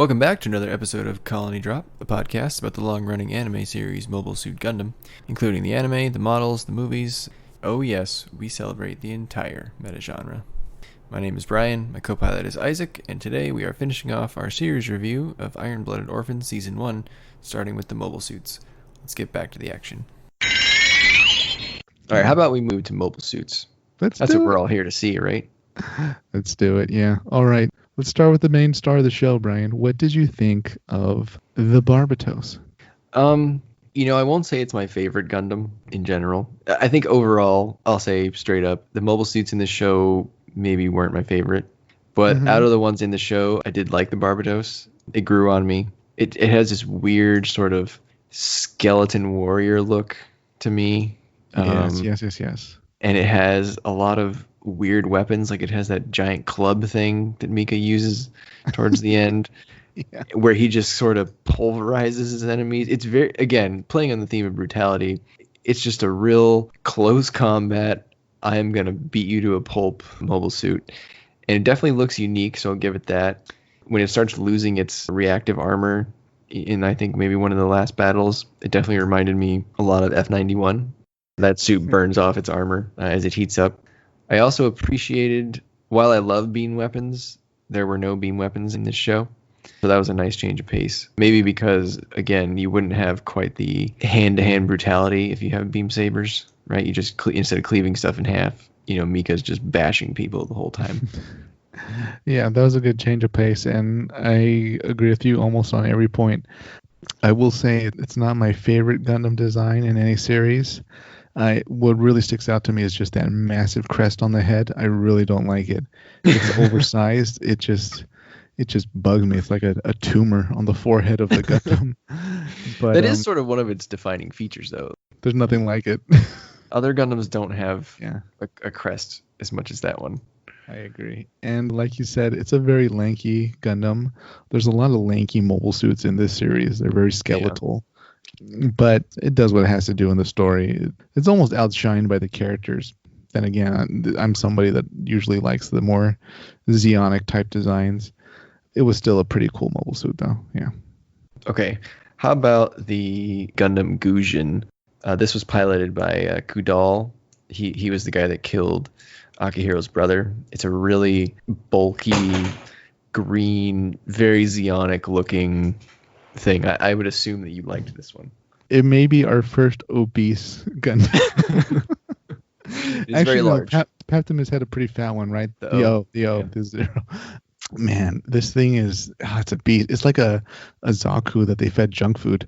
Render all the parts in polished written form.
Welcome back to another episode of Colony Drop, a podcast about the long-running anime series Mobile Suit Gundam, including the anime, the models, the movies. Oh yes, we celebrate the entire meta-genre. My name is Brian, my co-pilot is Isaac, and today we are finishing off our series review of Iron-Blooded Orphans Season 1, starting with the mobile suits. Let's get back to the action. Alright, how about we move to mobile suits? That's what we're all here to see, right? Let's do it, yeah. Alright. Let's start with the main star of the show, Brian. What did you think of the Barbatos? I won't say it's my favorite Gundam in general. I think overall, I'll say straight up, the mobile suits in the show maybe weren't my favorite. But out of the ones in the show, I did like the Barbatos. It grew on me. It has this weird sort of skeleton warrior look to me. Yes. And it has a lot of weird weapons, like it has that giant club thing that Mika uses towards the end, where he just sort of pulverizes his enemies. It's very, again, playing on the theme of brutality, it's just a real close combat, I am going to beat you to a pulp mobile suit. And it definitely looks unique, so I'll give it that. When it starts losing its reactive armor in, I think, maybe one of the last battles, it definitely reminded me a lot of F91. That suit burns off its armor as it heats up. I also appreciated, while I love beam weapons, there were no beam weapons in this show. So that was a nice change of pace. Maybe because, again, you wouldn't have quite the hand-to-hand brutality if you have beam sabers, right? You just, instead of cleaving stuff in half, Mika's just bashing people the whole time. Yeah, that was a good change of pace, and I agree with you almost on every point. I will say it's not my favorite Gundam design in any series. What really sticks out to me is just that massive crest on the head. I really don't like it. It's oversized. It just bugs me. It's like a tumor on the forehead of the Gundam. But that is sort of one of its defining features, though. There's nothing like it. Other Gundams don't have a crest as much as that one. I agree. And like you said, it's a very lanky Gundam. There's a lot of lanky mobile suits in this series. They're very skeletal. Yeah. But it does what it has to do in the story. It's almost outshined by the characters. Then again, I'm somebody that usually likes the more Zeonic type designs. It was still a pretty cool mobile suit, though. Yeah. Okay. How about the Gundam Gujin? This was piloted by Kudal. He was the guy that killed Akihiro's brother. It's a really bulky, green, very Zeonic looking thing. I would assume that you liked this one. It may be our first obese Gundam. It's actually very large. Paptimus had a pretty fat one, right? The zero. Man, this thing is it's a beast. It's like a Zaku that they fed junk food.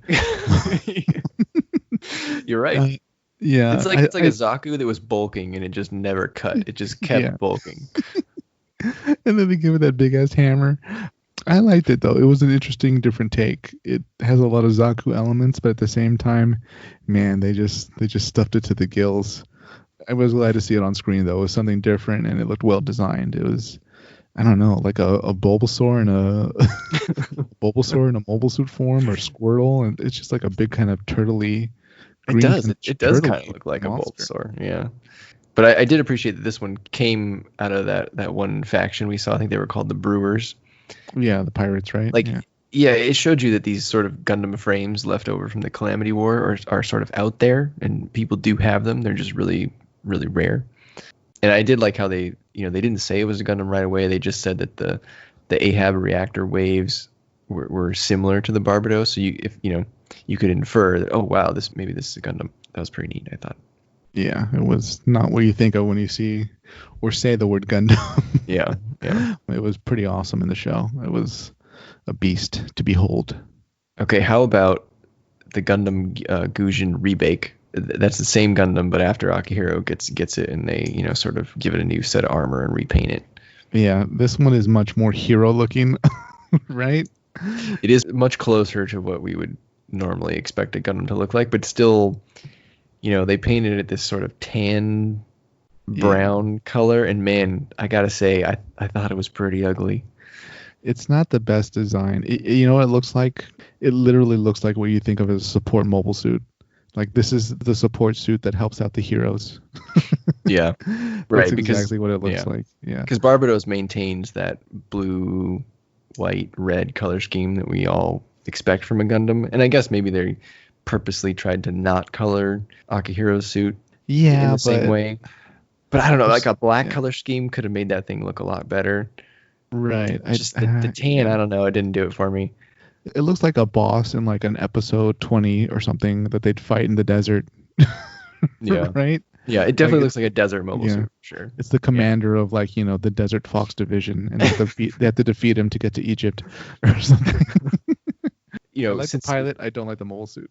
You're right. Yeah. It's like a Zaku that was bulking and it just never cut. It just kept bulking. And then they give it that big ass hammer. I liked it, though. It was an interesting, different take. It has a lot of Zaku elements, but at the same time, man, they just stuffed it to the gills. I was glad to see it on screen, though. It was something different, and it looked well designed. It was, I don't know, like a Bulbasaur in a mobile suit form, or Squirtle, and it's just like a big kind of turtley. It does. It does kind of look like monster. A Bulbasaur, yeah. But I did appreciate that this one came out of that one faction we saw. I think they were called the Brewers. Yeah, the pirates, right? It showed you that these sort of Gundam frames left over from the Calamity War are sort of out there, and people do have them. They're just really, really rare. And I did like how they didn't say it was a Gundam right away. They just said that the Ahab reactor waves were similar to the Barbatos. So you could infer that, oh wow, this is a Gundam. That was pretty neat, I thought. Yeah, it was not what you think of when you see or say the word Gundam. Yeah. It was pretty awesome in the show. It was a beast to behold. Okay, how about the Gundam Gujin Rebake? That's the same Gundam, but after Akihiro gets it, and they sort of give it a new set of armor and repaint it. Yeah, this one is much more hero looking, right? It is much closer to what we would normally expect a Gundam to look like, but still, they painted it this sort of tan brown color, and man, I gotta say, I thought it was pretty ugly. It's not the best design. You know what it looks like? It literally looks like what you think of as a support mobile suit. Like, this is the support suit that helps out the heroes. Yeah, right. That's exactly what it looks like. Yeah, because Barbatos maintains that blue white, red color scheme that we all expect from a Gundam. And I guess maybe they purposely tried to not color Akihiro's suit in Yeah, the same but way. But I don't know, like a black yeah, color scheme could have made that thing look a lot better. right. Just the tan, I don't know, it didn't do it for me. It looks like a boss in like an episode 20 or something that they'd fight in the desert. Yeah. Right? Yeah, it definitely looks like a desert mobile yeah. suit, for sure. It's the commander of like, the Desert Fox Division, and they have to defeat him to get to Egypt or something. You know, I like the since pilot, I don't like the mobile suit.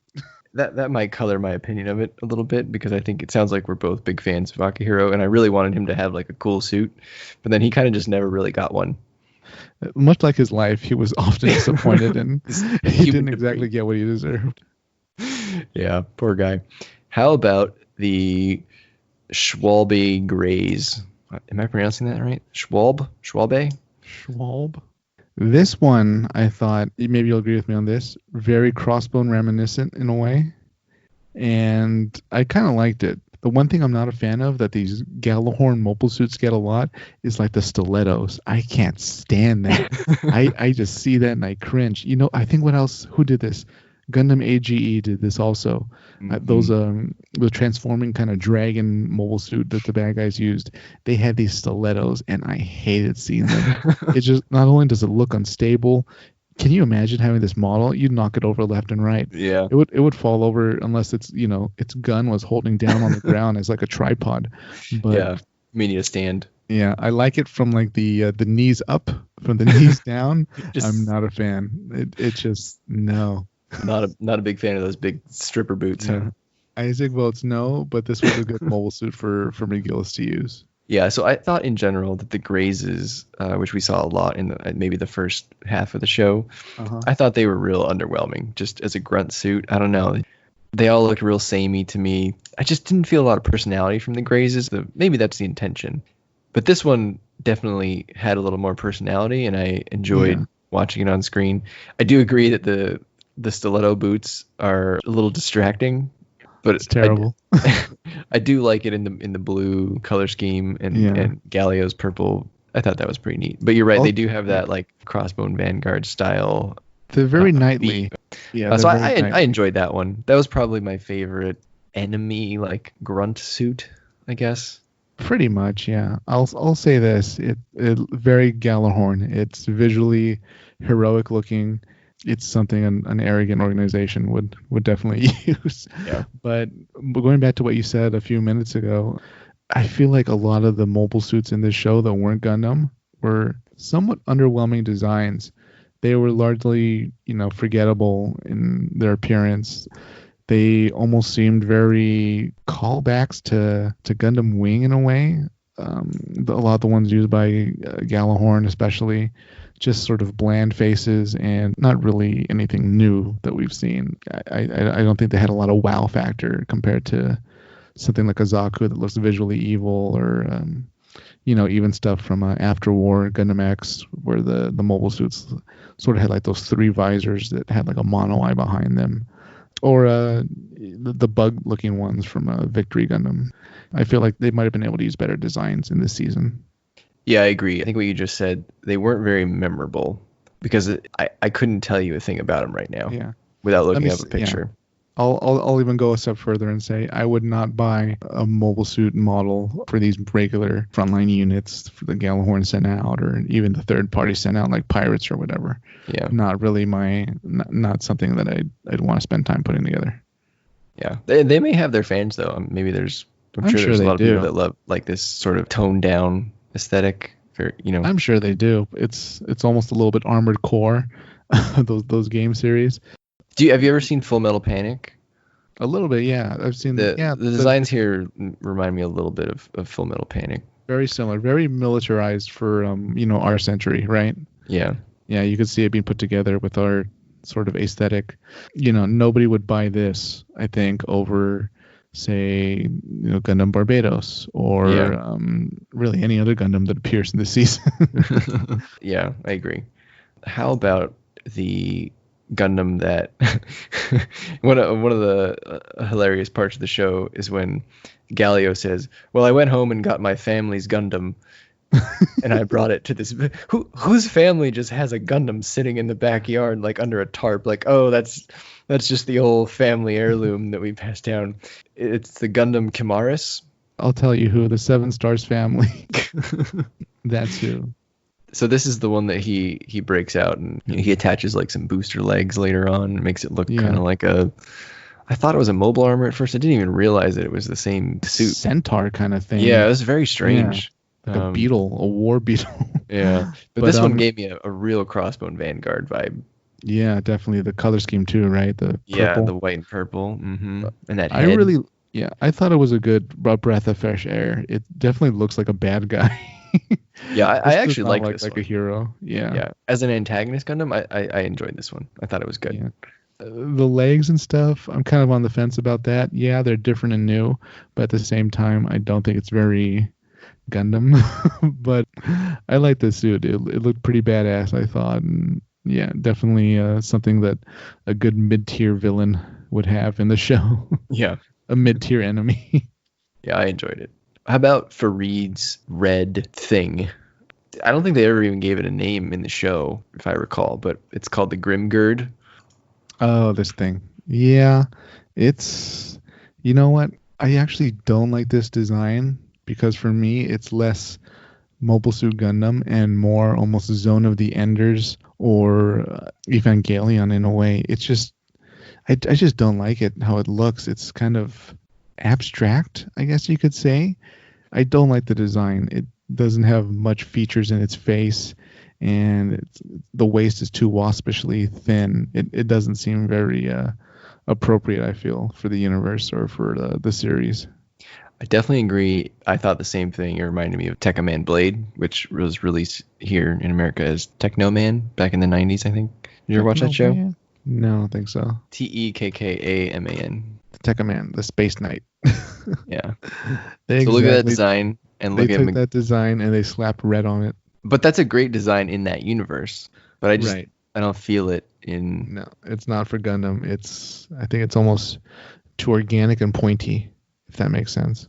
that might color my opinion of it a little bit, because I think it sounds like we're both big fans of Akihiro, and I really wanted him to have like a cool suit, but then he kind of just never really got one. Much like his life, he was often disappointed, and he didn't Human exactly get what he deserved. Yeah, poor guy. How about the Schwalbe Greys? Am I pronouncing that right? Schwalbe? Schwalbe. This one, I thought, maybe you'll agree with me on this, very Crossbone reminiscent in a way. And I kind of liked it. The one thing I'm not a fan of that these Galahorn mobile suits get a lot is like the stilettos. I can't stand that. I just see that and I cringe. I think who did this? Gundam AGE did this also. Those the transforming kind of dragon mobile suit that the bad guys used, they had these stilettos and I hated seeing them. It just, not only does it look unstable, can you imagine having this model? You'd knock it over left and right. Yeah. It would fall over unless its gun was holding down on the ground as like a tripod. But yeah, we need a stand. Yeah, I like it from like the knees up, from the knees down. I'm not a fan. It just no. Not a big fan of those big stripper boots. Yeah. Isaac votes no, but this was a good mobile suit for McGillis to use. Yeah, so I thought in general that the Grazes, which we saw a lot in maybe the first half of the show, I thought they were real underwhelming, just as a grunt suit. I don't know. They all looked real samey to me. I just didn't feel a lot of personality from the Grazes. Maybe that's the intention. But this one definitely had a little more personality, and I enjoyed watching it on screen. I do agree that the stiletto boots are a little distracting, but it's terrible. I do like it in the blue color scheme and Galio's purple. I thought that was pretty neat. But you're right, they do have that like Crossbone Vanguard style. They're very knightly. Yeah. So I enjoyed that one. That was probably my favorite enemy like grunt suit, I guess. Pretty much, yeah. I'll say this: it very Galahorn. It's visually heroic looking. It's something an arrogant organization would definitely use. Yeah. But going back to what you said a few minutes ago, I feel like a lot of the mobile suits in this show that weren't Gundam were somewhat underwhelming designs. They were largely, forgettable in their appearance. They almost seemed very callbacks to Gundam Wing in a way. A lot of the ones used by Galahorn especially, just sort of bland faces and not really anything new that we've seen. I don't think they had a lot of wow factor compared to something like a Zaku that looks visually evil, or even stuff from After War Gundam X, where the mobile suits sort of had like those three visors that had like a mono eye behind them, or the bug looking ones from Victory Gundam. I feel like they might have been able to use better designs in this season. Yeah, I agree. I think what you just said, they weren't very memorable because I couldn't tell you a thing about them right now without looking up a picture. Yeah. I'll even go a step further and say I would not buy a mobile suit model for these regular frontline units for the Galahorn sent out, or even the third party sent out like Pirates or whatever. Yeah. Not really not something that I'd want to spend time putting together. Yeah. They may have their fans though. I'm sure there's a lot of people that love like this sort of toned down aesthetic. I'm sure they do. It's almost a little bit Armored Core, those game series. Have you ever seen Full Metal Panic? A little bit, yeah. I've seen the designs here remind me a little bit of Full Metal Panic. Very similar, very militarized for our century, right? Yeah. Yeah, you could see it being put together with our sort of aesthetic. Nobody would buy this, I think, over say Gundam Barbados or really any other Gundam that appears in this season. Yeah, I agree. How about the Gundam that one of the hilarious parts of the show is when Galio says, "Well, I went home and got my family's Gundam," and I brought it to this. Whose family just has a Gundam sitting in the backyard, like under a tarp? Like, oh, that's just the old family heirloom that we passed down. It's the Gundam Kimaris. I'll tell you who, the Seven Stars family. That's who. So this is the one that he breaks out, and he attaches like some booster legs later on. It makes it look kind of like a. I thought it was a mobile armor at first. I didn't even realize that it was the same suit. Centaur kind of thing. Yeah, it was very strange. Yeah. Like a beetle, a war beetle. Yeah, but this one gave me a real Crossbone Vanguard vibe. Yeah, definitely the color scheme too, right? The purple. The white and purple, and that head. I thought it was a good breath of fresh air. It definitely looks like a bad guy. Yeah, I actually like this like one. A hero. Yeah. As an antagonist Gundam, I enjoyed this one. I thought it was good. Yeah. The legs and stuff, I'm kind of on the fence about that. Yeah, they're different and new, but at the same time, I don't think it's very Gundam. But I like the suit. It looked pretty badass, I thought. And yeah, definitely something that a good mid-tier villain would have in the show. Yeah. A mid-tier enemy. Yeah, I enjoyed it. How about Farid's red thing? I don't think they ever even gave it a name in the show, if I recall, but it's called the Grimgird. Oh, this thing. Yeah, it's... You know what? I actually don't like this design because for me, it's less Mobile Suit Gundam and more almost Zone of the Enders or Evangelion in a way. It's just... I just don't like it, how it looks. It's kind of abstract, I guess you could say. I don't like the design. It doesn't have much features in its face, and the waist is too waspishly thin. It doesn't seem very appropriate, I feel, for the universe or for the series. I definitely agree. I thought the same thing. It reminded me of Tekkaman Blade, which was released here in America as Technoman back in the 90s, I think. Did you ever watch that show? No, I don't think so. Tekkaman. Tekkaman, the Space Knight. Yeah. So look at that design and look at that design and they slapped red on it. But that's a great design in that universe. But I don't feel it in. No, it's not for Gundam. I think it's almost too organic and pointy, if that makes sense.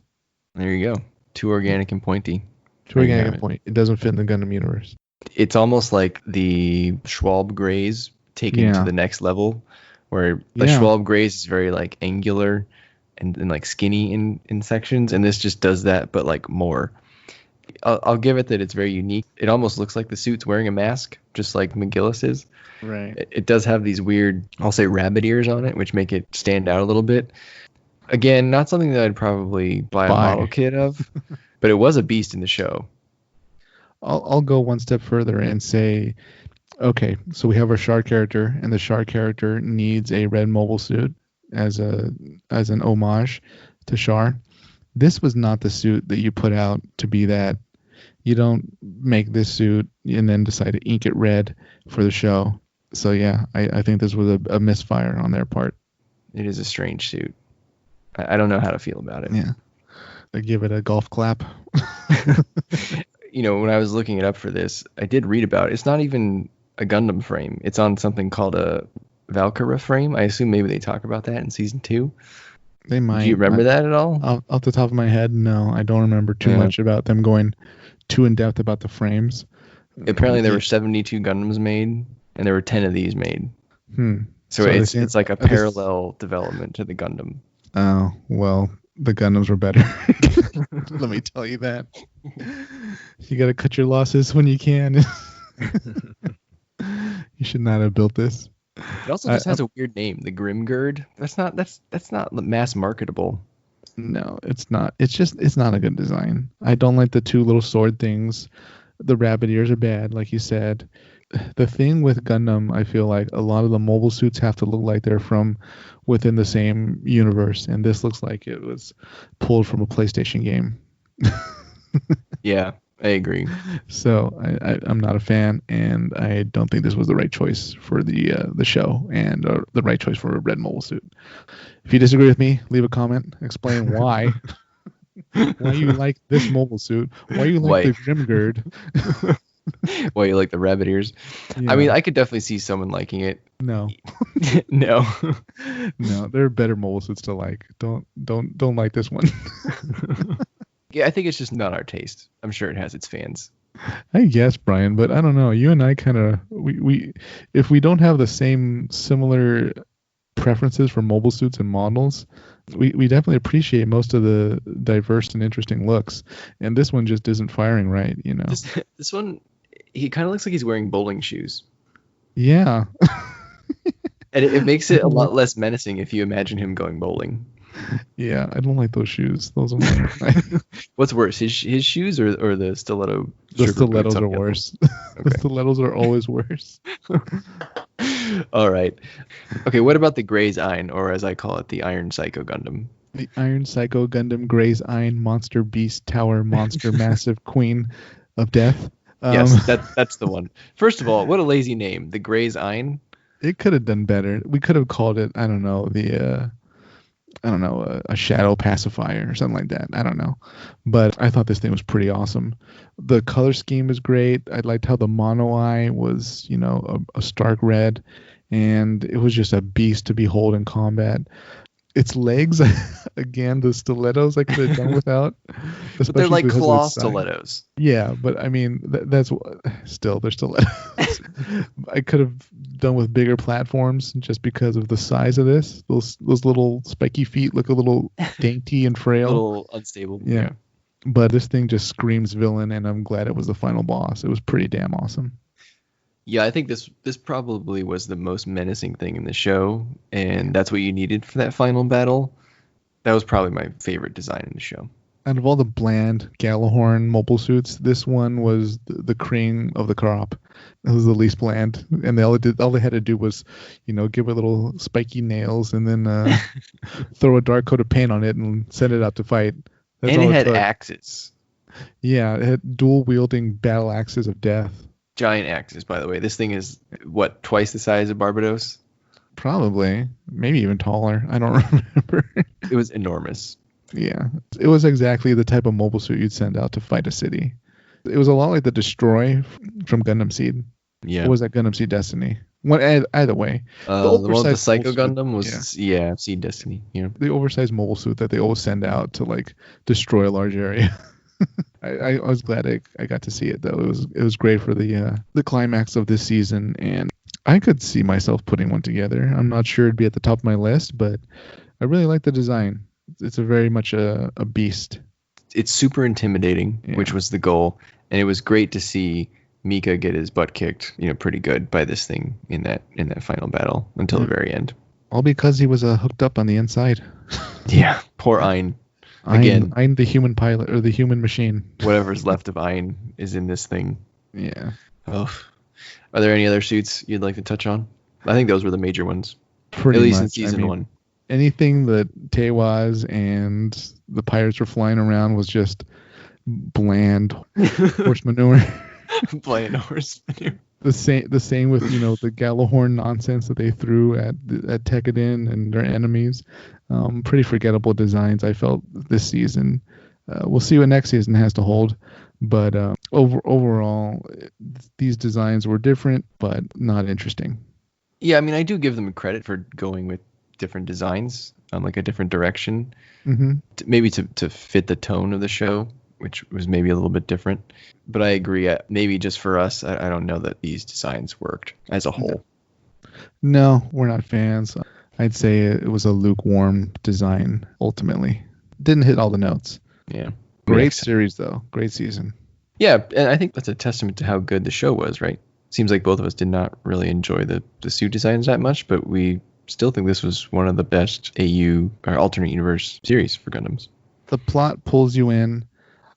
There you go. Too organic and pointy. Too organic and pointy. It doesn't fit in the Gundam universe. It's almost like the Schwalbe Greys taken to the next level, where the Schwalbe Greys is very like angular and like skinny in sections, and this just does that, but like more. I'll give it that it's very unique. It almost looks like the suit's wearing a mask, just like McGillis is. Right. It does have these weird, I'll say, rabbit ears on it, which make it stand out a little bit. Again, not something that I'd probably buy a model kit of, but it was a beast in the show. I'll go one step further and say, okay, so we have our Char character, and the Char character needs a red mobile suit as an homage to Char. This was not the suit that you put out to be that. You don't make this suit and then decide to ink it red for the show. So yeah, I think this was a misfire on their part. It is a strange suit. I don't know how to feel about it. Yeah. I give it a golf clap. When I was looking it up for this, I did read about it. It's not even a Gundam frame. It's on something called a Valkyra frame. I assume maybe they talk about that in season 2. They might. Do you remember that at all? Off the top of my head, no. I don't remember too much about them going too in depth about the frames. Apparently there were 72 Gundams made, and there were 10 of these made. So it's like a parallel development to the Gundam. Oh, well, the Gundams were better. Let me tell you that. You got to cut your losses when you can. You should not have built this. It also just has a weird name, the Grimgird. That's not mass marketable. No, it's not. It's not a good design. I don't like the two little sword things. The rabbit ears are bad, like you said. The thing with Gundam, I feel like a lot of the mobile suits have to look like they're from within the same universe, and this looks like it was pulled from a PlayStation game. Yeah, I agree. So I'm not a fan, and I don't think this was the right choice for the show, and the right choice for a red mobile suit. If you disagree with me, leave a comment. Explain why. Why you like this mobile suit? Why you like the Grimgird? Why you like the rabbit ears? Yeah. I mean, I could definitely see someone liking it. No. No. No, there are better mobile suits to like. Don't like this one. Yeah, I think it's just not our taste. I'm sure it has its fans. I guess, Brian, but I don't know. You and I kind of we if we don't have the same similar preferences for mobile suits and models, we definitely appreciate most of the diverse and interesting looks. And this one just isn't firing right, you know. This one, he kind of looks like he's wearing bowling shoes. Yeah. And it makes it a lot less menacing if you imagine him going bowling. Yeah, I don't like those shoes. Those are What's worse, his shoes or the stiletto? The stilettos are worse. Okay. The stilettos are always worse. All right. Okay, what about the Grey's Iron, or as I call it, the Iron Psycho Gundam? The Iron Psycho Gundam Grey's Iron Monster Beast Tower Monster Massive Queen of Death. Yes, that's the one. First of all, what a lazy name. The Grey's Iron. It could have done better. We could have called it, I don't know, a shadow pacifier or something like that. I don't know. But I thought this thing was pretty awesome. The color scheme is great. I liked how the mono eye was, a stark red. And it was just a beast to behold in combat. Its legs, again, the stilettos I could have done without. But they're like claw stilettos. Yeah, but I mean, that's still, they're stilettos. I could have done with bigger platforms just because of the size of this. Those little spiky feet look a little dainty and frail. A little unstable. Yeah. But this thing just screams villain, and I'm glad it was the final boss. It was pretty damn awesome. Yeah, I think this probably was the most menacing thing in the show, and that's what you needed for that final battle. That was probably my favorite design in the show. Out of all the bland Galahorn mobile suits, this one was the cream of the crop. It was the least bland, and all they had to do was, give it little spiky nails and then throw a dark coat of paint on it and send it out to fight. That's and it had axes. Yeah, it had dual wielding battle axes of death. Giant axes, by the way. This thing is, what, twice the size of Barbados? Probably. Maybe even taller. I don't remember. It was enormous. Yeah. It was exactly the type of mobile suit you'd send out to fight a city. It was a lot like the Destroy from Gundam Seed. Yeah. Or was that Gundam Seed Destiny? Either way. The Psycho Gundam was, Seed Destiny. Yeah. The oversized mobile suit that they always send out to, destroy a large area. I was glad I got to see it, though. It was great for the climax of this season, and I could see myself putting one together. I'm not sure it'd be at the top of my list, but I really like the design. It's a very much a beast. It's super intimidating, which was the goal, and it was great to see Mika get his butt kicked, pretty good by this thing in that final battle until the very end. All because he was hooked up on the inside. Yeah, poor Ein. Again, I'm the human pilot or the human machine. Whatever's left of Ein is in this thing. Yeah. Oh, are there any other suits you'd like to touch on? I think those were the major ones. Pretty at least much. In season 1. Anything that Teiwaz and the pirates were flying around was just bland horse manure. Bland horse manure. The same with the Galahorn nonsense that they threw at Tekkadan and their enemies. Pretty forgettable designs, I felt, this season. We'll see what next season has to hold, but overall, these designs were different, but not interesting. Yeah, I mean, I do give them credit for going with different designs, like a different direction, maybe to fit the tone of the show, which was maybe a little bit different. But I agree, maybe just for us, I don't know that these designs worked as a whole. No, we're not fans. I'd say it was a lukewarm design, ultimately. Didn't hit all the notes. Yeah. Great series, though. Great season. Yeah, and I think that's a testament to how good the show was, right? Seems like both of us did not really enjoy the suit designs that much, but we still think this was one of the best AU, or alternate universe, series for Gundams. The plot pulls you in.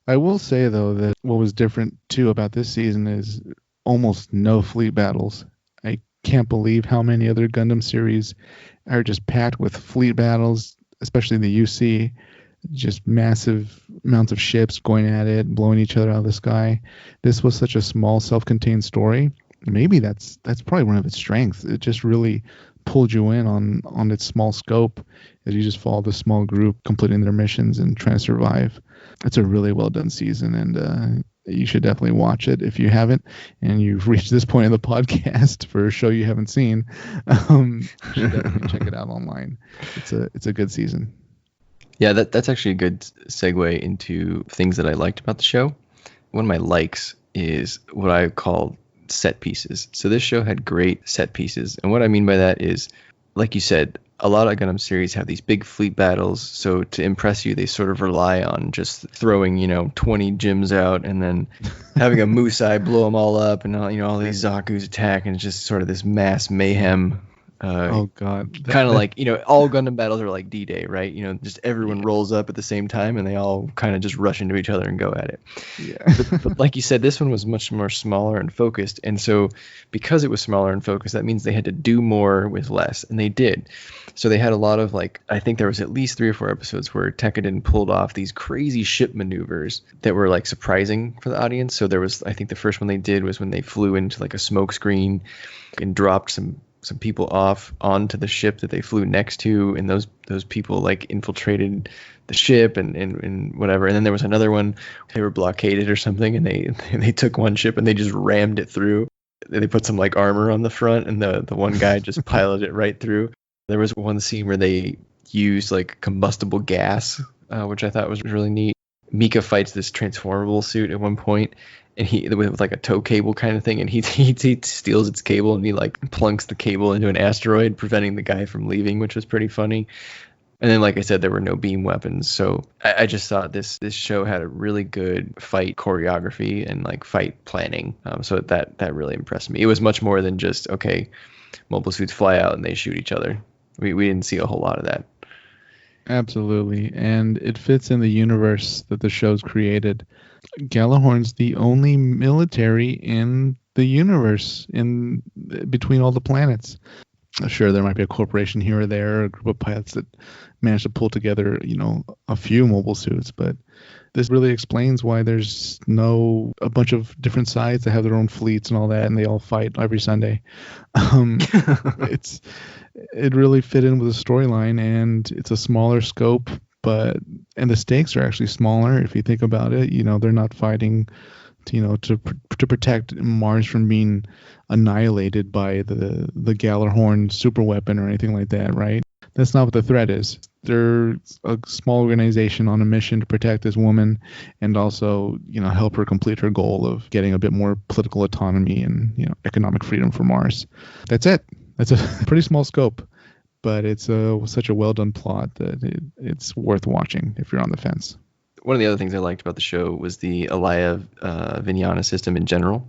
I will say, though, that what was different, too, about this season is almost no fleet battles. I can't believe how many other Gundam series are just packed with fleet battles, especially the UC. Just massive amounts of ships going at it, blowing each other out of the sky. This was such a small, self-contained story. Maybe that's probably one of its strengths. It just really pulled you in on its small scope as you just follow the small group completing their missions and trying to survive. It's a really well done season, and you should definitely watch it if you haven't, and you've reached this point in the podcast for a show you haven't seen. You should definitely check it out online. It's a good season. Yeah, that's actually a good segue into things that I liked about the show. One of my likes is what I call set pieces. So this show had great set pieces. And what I mean by that is, like you said, a lot of Gundam series have these big fleet battles. So to impress you, they sort of rely on just throwing, 20 gyms out and then having a Musai blow them all up and all these Zaku's attack. And it's just sort of this mass mayhem. Oh God, Kind of like, all Gundam battles are like D-Day, right? Just everyone Yeah. rolls up at the same time and they all kind of just rush into each other and go at it. Yeah. But like you said, this one was much more smaller and focused. And so because it was smaller and focused, that means they had to do more with less. And they did. So they had a lot of I think there was at least 3 or 4 episodes where Tekkadan pulled off these crazy ship maneuvers that were surprising for the audience. So there was, I think the first one they did was when they flew into a smoke screen and dropped some people off onto the ship that they flew next to, and those people infiltrated the ship and whatever. And then there was another one, they were blockaded or something, and they took one ship and they just rammed it through. They put some armor on the front, and the one guy just piloted it right through. There was one scene where they used combustible gas, which I thought was really neat. Mika fights this transformable suit at one point, and he with a tow cable kind of thing, and he steals its cable and he plunks the cable into an asteroid, preventing the guy from leaving, which was pretty funny. And then, like I said, there were no beam weapons, so I just thought this show had a really good fight choreography and fight planning. So that really impressed me. It was much more than just mobile suits fly out and they shoot each other. We didn't see a whole lot of that. Absolutely, and it fits in the universe that the show's created. Galahorn's the only military in the universe, in between all the planets. Sure, there might be a corporation here or there, a group of pilots that managed to pull together, a few mobile suits, but this really explains why there's a bunch of different sides that have their own fleets and all that, and they all fight every Sunday. It really fit in with the storyline, and it's a smaller scope, and the stakes are actually smaller if you think about it. They're not fighting to protect Mars from being annihilated by the Galahorn super weapon or anything like that, right? That's not what the threat is. They're a small organization on a mission to protect this woman and also, help her complete her goal of getting a bit more political autonomy and, economic freedom for Mars. That's it. That's a pretty small scope, but it's such a well-done plot that it's worth watching if you're on the fence. One of the other things I liked about the show was the Alaya Vinyana system in general.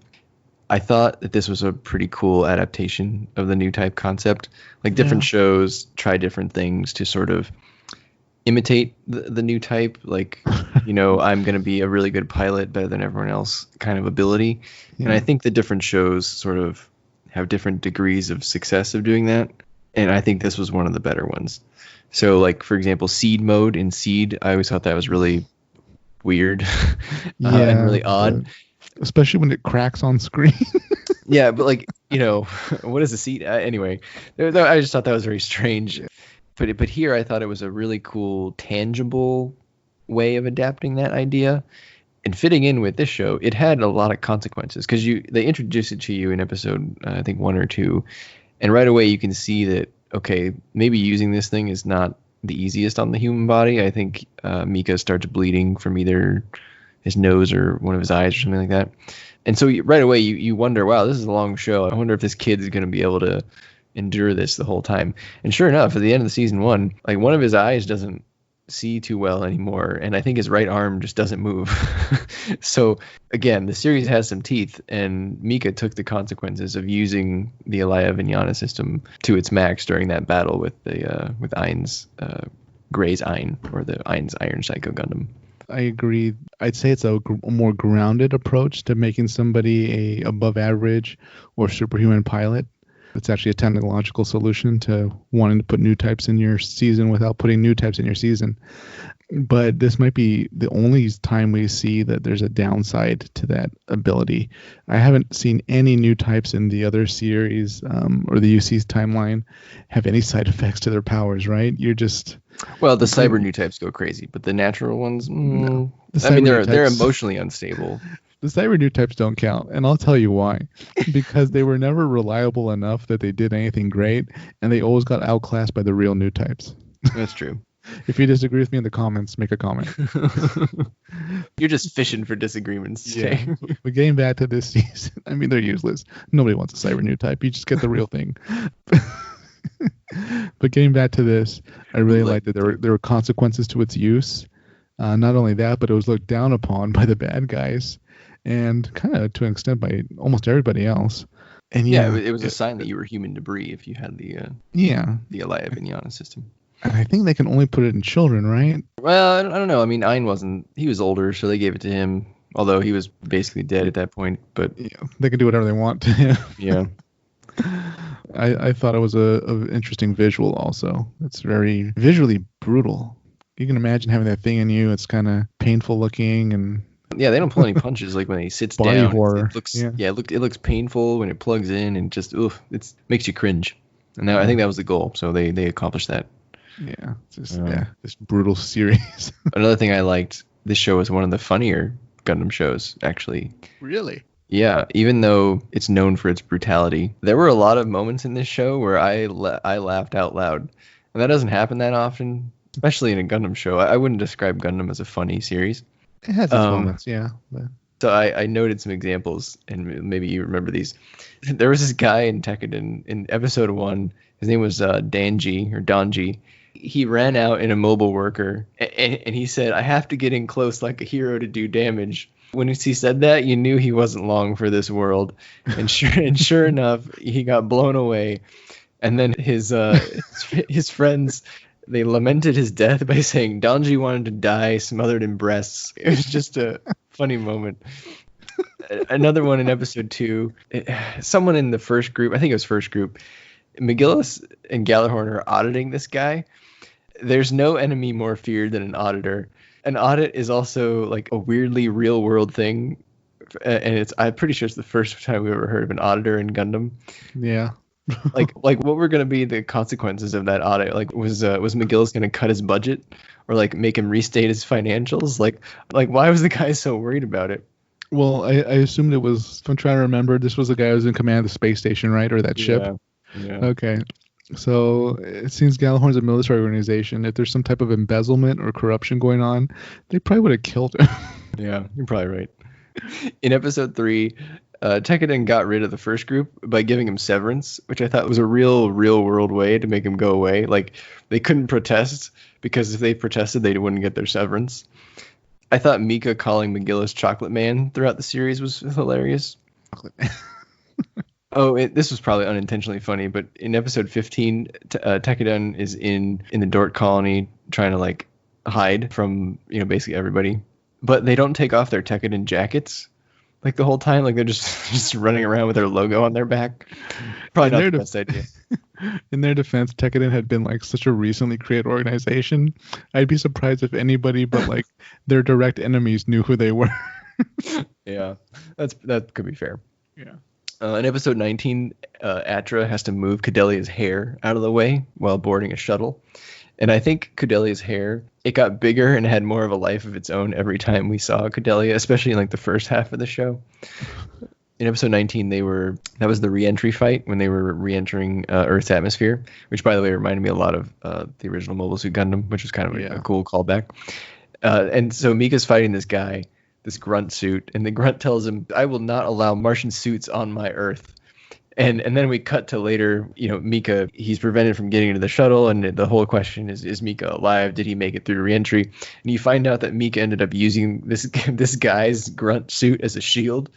I thought that this was a pretty cool adaptation of the new type concept. Different shows try different things to sort of imitate the new type. I'm going to be a really good pilot, better than everyone else kind of ability. Yeah. And I think the different shows sort of have different degrees of success of doing that. And I think this was one of the better ones. So for example, Seed mode in Seed, I always thought that was really weird and really odd. Especially when it cracks on screen. Yeah, but what is a seed? Anyway, I just thought that was very strange. But here I thought it was a really cool, tangible way of adapting that idea. And fitting in with this show, it had a lot of consequences because they introduced it to you in episode, I think 1 or 2. And right away you can see that, maybe using this thing is not the easiest on the human body. I think Mika starts bleeding from either his nose or one of his eyes or something like that. And so right away you wonder, wow, this is a long show. I wonder if this kid is going to be able to endure this the whole time. And sure enough, at the end of the season 1, one of his eyes doesn't see too well anymore, and I think his right arm just doesn't move. So again, the series has some teeth, and Mika took the consequences of using the Alaya Vinyana system to its max during that battle with Ein's Gray's Ein, or the Ein's Iron Psycho Gundam. I agree. I'd say it's a more grounded approach to making somebody a above average or superhuman pilot. It's actually a technological solution to wanting to put new types in your season without putting new types in your season. But this might be the only time we see that there's a downside to that ability. I haven't seen any new types in the other series or the UC's timeline have any side effects to their powers, right? You're just... Well, the cyber new types go crazy, but the natural ones, no. They're emotionally unstable. The cyber new types don't count, and I'll tell you why. Because they were never reliable enough that they did anything great, and they always got outclassed by the real new types. That's true. If you disagree with me in the comments, make a comment. You're just fishing for disagreements today. Yeah. But getting back to this season, I mean, they're useless. Nobody wants a cyber new type. You just get the real thing. But getting back to this, I really liked that there were consequences to its use. Not only that, but it was looked down upon by the bad guys, and kind of to an extent by almost everybody else. And yeah, it was a sign that you were human debris if you had the Elia Vignana system. And I think they can only put it in children, right? Well, I don't know. I mean, he was older, so they gave it to him, although he was basically dead at that point. But yeah, they can do whatever they want to him. Yeah. I thought it was a interesting visual also. It's very visually brutal. You can imagine having that thing in you. It's kind of painful looking and... Yeah, they don't pull any punches like when he sits body down. Horror. It looks painful when it plugs in and just it makes you cringe. And I think that was the goal, so they accomplished that. Yeah, this brutal series. Another thing I liked, this show was one of the funnier Gundam shows, actually. Really? Yeah, even though it's known for its brutality, there were a lot of moments in this show where I laughed out loud, and that doesn't happen that often, especially in a Gundam show. I wouldn't describe Gundam as a funny series. It has its moments, yeah. But... So I noted some examples, and maybe you remember these. There was this guy in Tekkadan in episode 1. His name was Donji. He ran out in a mobile worker, and he said, "I have to get in close like a hero to do damage." When he said that, you knew he wasn't long for this world. And sure enough, he got blown away. And then his friends, they lamented his death by saying, "Donji wanted to die smothered in breasts." It was just a funny moment. Another one in episode 2, someone in the first group, I think it was first group, McGillis and Gallagher are auditing this guy. There's no enemy more feared than an auditor. An audit is also like a weirdly real world thing, and I'm pretty sure it's the first time we ever heard of an auditor in Gundam. Yeah. like what were going to be the consequences of that audit? Like was McGillis going to cut his budget or like make him restate his financials? Like why was the guy so worried about it? Well, I assumed it was, if I'm trying to remember, this was the guy who was in command of the space station, right? Or that ship? Yeah. Okay. So it seems Gallahorn's a military organization. If there's some type of embezzlement or corruption going on, they probably would have killed him. Yeah, you're probably right. In episode 3, Tekkadan got rid of the first group by giving him severance, which I thought was a real world way to make him go away. Like, they couldn't protest, because if they protested, they wouldn't get their severance. I thought Mika calling McGillis Chocolate Man throughout the series was hilarious. Chocolate Man. This was probably unintentionally funny, but in episode 15, Tekkadan is in the Dort colony trying to like hide from basically everybody, but they don't take off their Tekkadan jackets like the whole time. Like they're just running around with their logo on their back. Probably not the best idea. In their defense, Tekkadan had been like such a recently created organization. I'd be surprised if anybody but like their direct enemies knew who they were. Yeah, that could be fair. Yeah. In episode 19, Atra has to move Cadelia's hair out of the way while boarding a shuttle. And I think Cadelia's hair, it got bigger and had more of a life of its own every time we saw Cadelia, especially in like the first half of the show. In episode 19, that was the re-entry fight when they were re-entering Earth's atmosphere, which, by the way, reminded me a lot of the original Mobile Suit Gundam, which was kind of a cool callback. And so Mika's fighting this guy, this grunt suit, and the grunt tells him, "I will not allow Martian suits on my Earth." And then we cut to later, Mika, he's prevented from getting into the shuttle, and the whole question is Mika alive? Did he make it through re-entry? And you find out that Mika ended up using this guy's grunt suit as a shield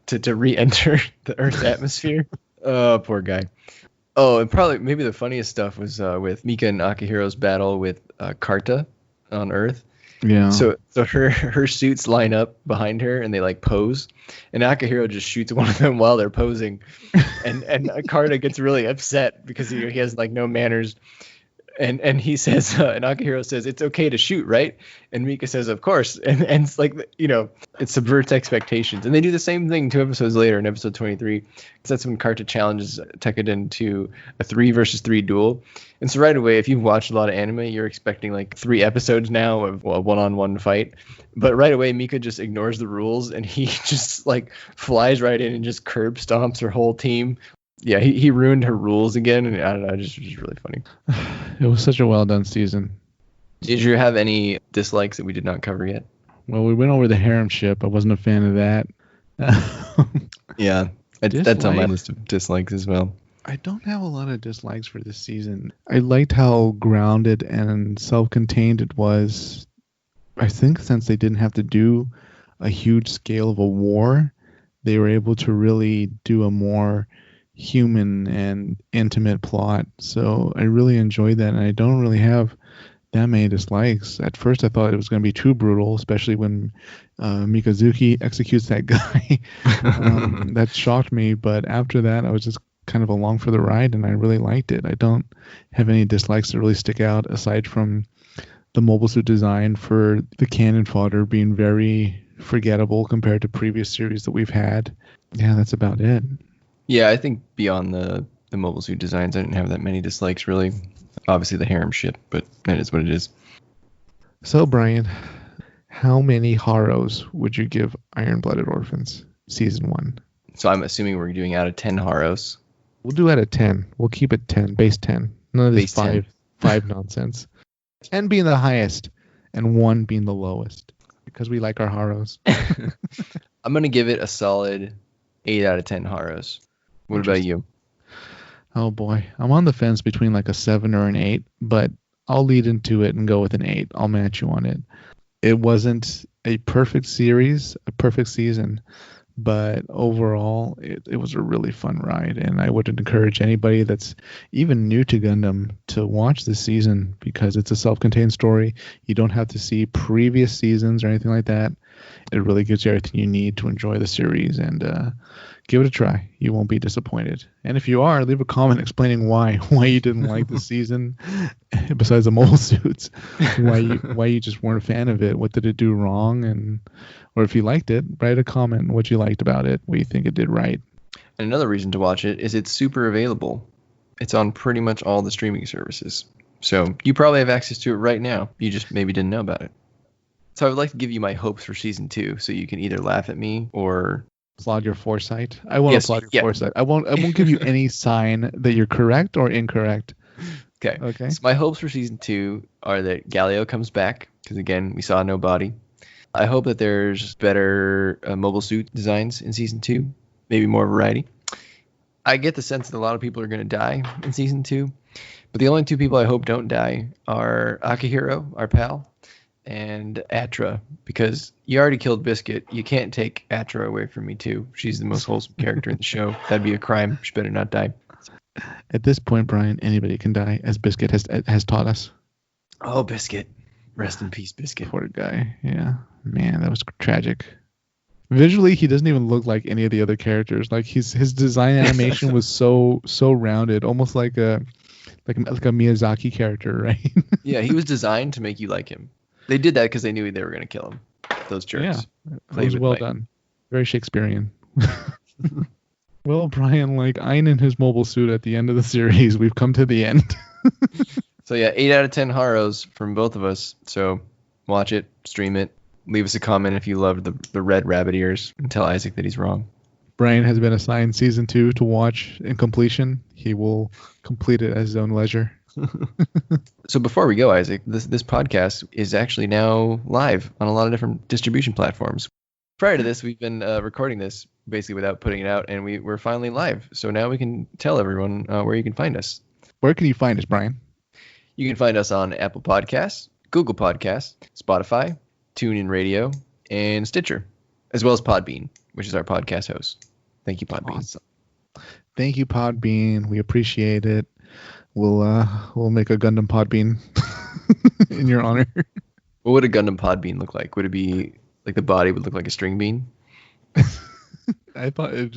to re-enter the Earth's atmosphere. Oh, poor guy. Oh, and probably maybe the funniest stuff was with Mika and Akihiro's battle with Karta on Earth. Yeah. So her suits line up behind her and they like pose, and Akihiro just shoots one of them while they're posing, and Karta gets really upset because he has like no manners, and he says and Akihiro says, "It's okay to shoot, right?" And Mika says, "Of course," and it's like it subverts expectations, and they do the same thing 2 episodes later in episode 23. That's when Karta challenges Tekkadan to a 3 versus 3 duel. And so right away, if you've watched a lot of anime, you're expecting like 3 episodes now of a one-on-one fight. But right away, Mika just ignores the rules, and he just like flies right in and just curb stomps her whole team. Yeah, he ruined her rules again, and I don't know, it was really funny. It was such a well-done season. Did you have any dislikes that we did not cover yet? Well, we went over the harem ship. I wasn't a fan of that. Yeah, that's on my list of dislikes as well. I don't have a lot of dislikes for this season. I liked how grounded and self-contained it was. I think since they didn't have to do a huge scale of a war, they were able to really do a more human and intimate plot. So I really enjoyed that, and I don't really have that many dislikes. At first I thought it was going to be too brutal, especially when Mikazuki executes that guy. That shocked me, but after that I was just kind of along for the ride, and I really liked it. I don't have any dislikes that really stick out aside from the mobile suit design for the cannon fodder being very forgettable compared to previous series that we've had. Yeah, that's about it. Yeah, I think beyond the mobile suit designs, I didn't have that many dislikes really. Obviously the harem ship, but that is what it is. So Brian, how many Haros would you give Iron-Blooded Orphans season 1? So I'm assuming we're doing out of 10 Haros. We'll do out of 10. We'll keep it 10, base 10. None of this 5 nonsense. 10 being the highest and 1 being the lowest, because we like our Haros. I'm going to give it a solid 8 out of 10 Haros. What about you? Oh boy, I'm on the fence between like a 7 or an 8, but I'll lead into it and go with an 8. I'll match you on it. It wasn't a perfect series, a perfect season, but overall it was a really fun ride, and I would encourage anybody that's even new to Gundam to watch this season, because it's a self-contained story. You don't have to see previous seasons or anything like that. It really gives you everything you need to enjoy the series, and give it a try. You won't be disappointed. And if you are, leave a comment explaining why you didn't like the season, besides the mobile suits, why you just weren't a fan of it. What did it do wrong? Or if you liked it, write a comment on what you liked about it, what you think it did right. And another reason to watch it is it's super available. It's on pretty much all the streaming services. So you probably have access to it right now. You just maybe didn't know about it. So I would like to give you my hopes for season 2, so you can either laugh at me or applaud your foresight. I won't applaud your foresight. I won't give you any sign that you're correct or incorrect. Okay. So my hopes for season 2 are that Galio comes back, because again, we saw no body. I hope that there's better mobile suit designs in season 2, maybe more variety. I get the sense that a lot of people are going to die in season 2, but the only 2 people I hope don't die are Akihiro, our pal, and Atra, because you already killed Biscuit. You can't take Atra away from me too. She's the most wholesome character in the show. That'd be a crime. She better not die. At this point, Brian, anybody can die, as Biscuit has taught us. Oh, Biscuit. Rest in peace, Biscuit. Poor guy. Yeah. Man, that was tragic. Visually, he doesn't even look like any of the other characters. Like his design animation was so rounded, almost like a Miyazaki character, right? Yeah, he was designed to make you like him. They did that because they knew they were going to kill him. Those jerks. Yeah, it was well done. Very Shakespearean. Well, Brian, like Ein in his mobile suit at the end of the series, we've come to the end. So yeah, 8 out of 10 Haros from both of us. So watch it, stream it, leave us a comment if you loved the red rabbit ears, and tell Isaac that he's wrong. Brian has been assigned season 2 to watch in completion. He will complete it at his own leisure. So before we go, Isaac, this podcast is actually now live on a lot of different distribution platforms. Prior to this, we've been recording this basically without putting it out, and we're finally live. So now we can tell everyone where you can find us. Where can you find us, Brian? You can find us on Apple Podcasts, Google Podcasts, Spotify, TuneIn Radio, and Stitcher, as well as Podbean, which is our podcast host. Thank you, Podbean. Awesome. Thank you, Podbean. We appreciate it. We'll make a Gundam Podbean in your honor. What would a Gundam Podbean look like? Would it be like the body would look like a string bean? I thought it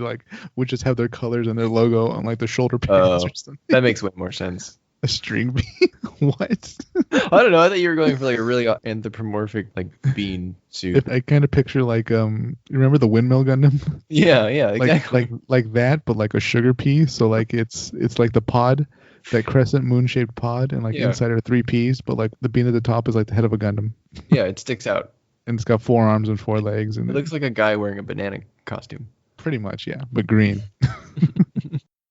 would just have their colors and their logo on like the shoulder pads or something. That makes way more sense. A string bean? What? I don't know. I thought you were going for like a really anthropomorphic like bean suit. I kind of picture like you remember the windmill Gundam? Yeah, exactly. Like that, but like a sugar pea. So like it's like the pod, that crescent moon shaped pod, and like inside are 3 peas, but like the bean at the top is like the head of a Gundam. Yeah, it sticks out. And it's got 4 arms and 4 legs, and it looks like a guy wearing a banana costume. Pretty much, yeah, but green.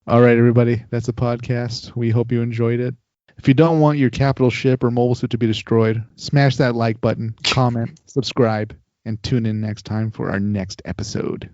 All right, everybody, that's the podcast. We hope you enjoyed it. If you don't want your capital ship or mobile suit to be destroyed, smash that like button, comment, subscribe, and tune in next time for our next episode.